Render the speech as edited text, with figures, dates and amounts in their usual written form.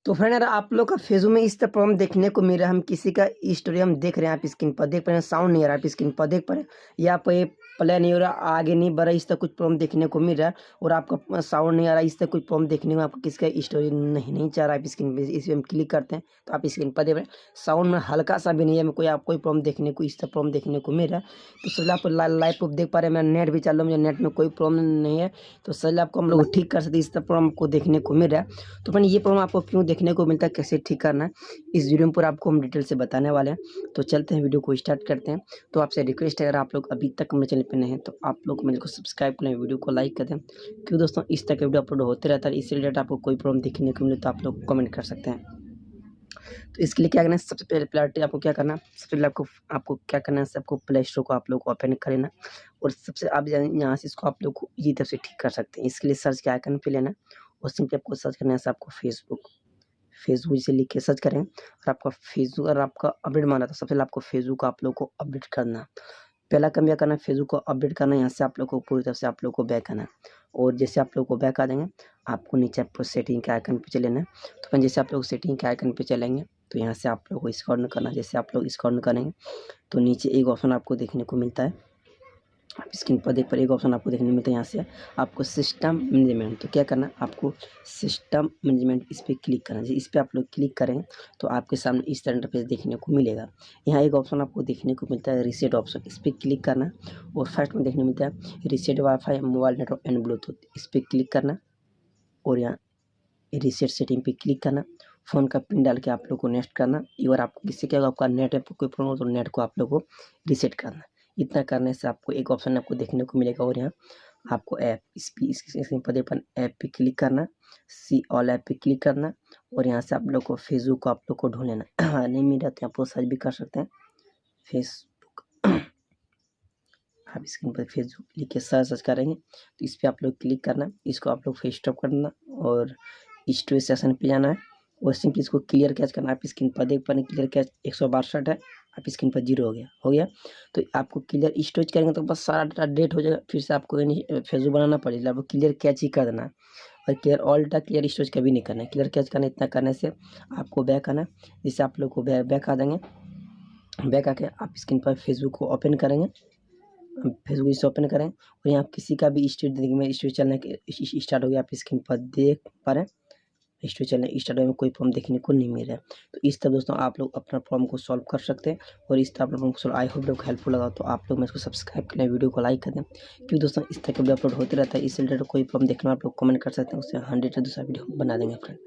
तो फ्रेंड यार आप लोग का फेसबुक में इस तरह प्रॉब्लम देखने को मिल रहा है। हम किसी का स्टोरी हम देख रहे हैं, आप स्क्रीन पर देख पा रहे हैं, साउंड नहीं आ रहा है, आप स्क्रीन पर देख पा रहे हैं, या पे प्ले नहीं हो रहा, आगे नहीं बढ़ रहा, इस तरह कुछ प्रॉब्लम देखने को मिल रहा है। और आपका साउंड नहीं आ रहा, इस तरह कुछ प्रॉब्लम देखने को आपको किसी का स्टोरी नहीं चाह रहा है स्क्रीन पर। इस पर हम क्लिक करते हैं तो आप स्क्रीन पर देख रहे हैं, साउंड में हल्का सा भी नहीं है, कोई आपको प्रॉब्लम देखने को इस तरह प्रॉब्लम देखने को मिल रहा है। तो सर आप लाइव प्रूफ देख पा रहे हैं, मैं नेट भी चालू, मुझे नेट में कोई प्रॉब्लम नहीं है। तो सर आपको हम लोग ठीक कर सकते हैं, इस तरह प्रॉब्लम को देखने को मिल रहा है। तो फ्रेंड ये प्रॉब्लम आपको क्यों देखने को मिलता है, कैसे ठीक करना है, इस वीडियो पर आपको हम डिटेल से बताने वाले हैं। तो चलते हैं वीडियो को स्टार्ट करते हैं। तो आपसे रिक्वेस्ट है, अगर आप लोग अभी तक मेरे चैनल पर नए हैं तो आप लोग मेरे को सब्सक्राइब करें, वीडियो को लाइक कर दें, क्योंकि दोस्तों इस तरह के वीडियो अपलोड होते रहता है। इससे रिलेटेड आपको कोई प्रॉब्लम देखने को मिले तो आप लोग कमेंट कर सकते हैं। तो इसके लिए क्या करना है, सबसे पहले प्रायोरिटी आपको क्या करना है, सबसे पहले आपको क्या करना है, आपको प्ले स्टोर को आप लोग को ओपन करना और सबसे आप यहाँ से इसको आप लोग को इसी तरह से ठीक कर सकते हैं। इसके लिए सर्च के आइकन पे लेना और सिंपली आपको सर्च करना है आपको फेसबुक से लिख के सर्च करें। और आपका फेसबुक अगर आपका अपडेट माना तो सबसे पहले आपको फेसबुक को आप लोग को अपडेट करना। पहला काम क्या करना है, फेसबुक को अपडेट करना है। यहाँ से आप लोग को पूरी तरह से आप लोग को बैक आना है और जैसे आप लोग को बैक आ जाएंगे आपको नीचे आपको सेटिंग के आइकन पे चले ना। तो फिर जैसे आप लोग सेटिंग के आइकन पे चलेंगे तो यहाँ से आप लोग को स्क्रॉल करना। जैसे आप लोग स्क्रॉल करेंगे तो नीचे एक ऑप्शन आपको देखने को मिलता है, आप स्क्रीन पर देख पर एक ऑप्शन आपको देखने को मिलता है। यहाँ से आपको सिस्टम मैनेजमेंट, तो क्या करना, आपको सिस्टम मैनेजमेंट इस पर क्लिक करना है। इस पर आप लोग क्लिक करें तो आपके सामने इस तरह इंटरफेस देखने को मिलेगा। यहाँ एक ऑप्शन आपको देखने को मिलता है रीसेट ऑप्शन, इस पर क्लिक करना और फर्स्ट में देखने को मिलता है reset wifi mobile network and Bluetooth, इस पर क्लिक करना और यहाँ रीसेट सेटिंग पे क्लिक करना। फ़ोन का पिन डाल के आप लोग को नेक्स्ट करना। एक बार आपको किससे क्या होगा, आपका नेट पे कोई प्रॉब्लम हो तो नेट को आप लोग को रीसेट करना। इतना करने से आपको एक ऑप्शन आपको देखने को मिलेगा और यहाँ आपको ऐप इसके पदे पर ऐप पे क्लिक करना, सी ऑल ऐप पे क्लिक करना और यहाँ से आप लोग को फेसबुक को आप लोग को ढूंढ लेना। नहीं मिल रहा तो आप लोग सर्च भी कर सकते हैं फेसबुक। आप स्क्रीन पर फेसबुक लिख के सर्च करेंगे तो इस पर आप लोग क्लिक करना, इसको आप लोग फेस स्टॉप करना और स्टोरेज सेक्शन पे जाना है और सिंपली इसको क्लियर कैच करना। आप स्क्रीन पर देख पा रहे हैं क्लियर कैच 162 है, आप स्क्रीन पर 0 हो गया। तो आपको क्लियर स्टोरेज करेंगे तो बस सारा डाटा डेट हो जाएगा, फिर से आपको फेसबुक बनाना पड़ेगा। आपको क्लियर कैच ही कर देना है और clear all data, clear storage कभी नहीं करना है, क्लियर कैच करना। इतना करने से आपको बैक आना, जिससे आप लोग को बैक आ जाएंगे। बैक आके आप स्क्रीन पर फेसबुक को ओपन करेंगे, फेसबुक से ओपन करें और यहाँ किसी का भी स्टोरी में स्टोरी चलने के स्टार्ट हो गया, आप स्क्रीन पर देख पा रहे हैं स्टोरी चलने स्टार्ट में कोई प्रॉब्लम देखने को नहीं मिल रहा है। तो इस तरह दोस्तों आप लोग अपना प्रॉब्लम को सॉल्व कर सकते हैं और इस तरह अपना प्रॉब्लम को सॉल्व। आई होप लोग हेल्पफुल लगा तो आप लोग मैं इसको सब्सक्राइब करें, वीडियो को लाइक कर दें, क्योंकि दोस्तों इस तरह के वीडियो अपलोड होते रहता है। इस रिलेटेड कोई प्रॉब्लम देखना आप लोग कमेंट कर सकते हैं, उससे 100 दूसरा वीडियो बना देंगे फ्रेंड।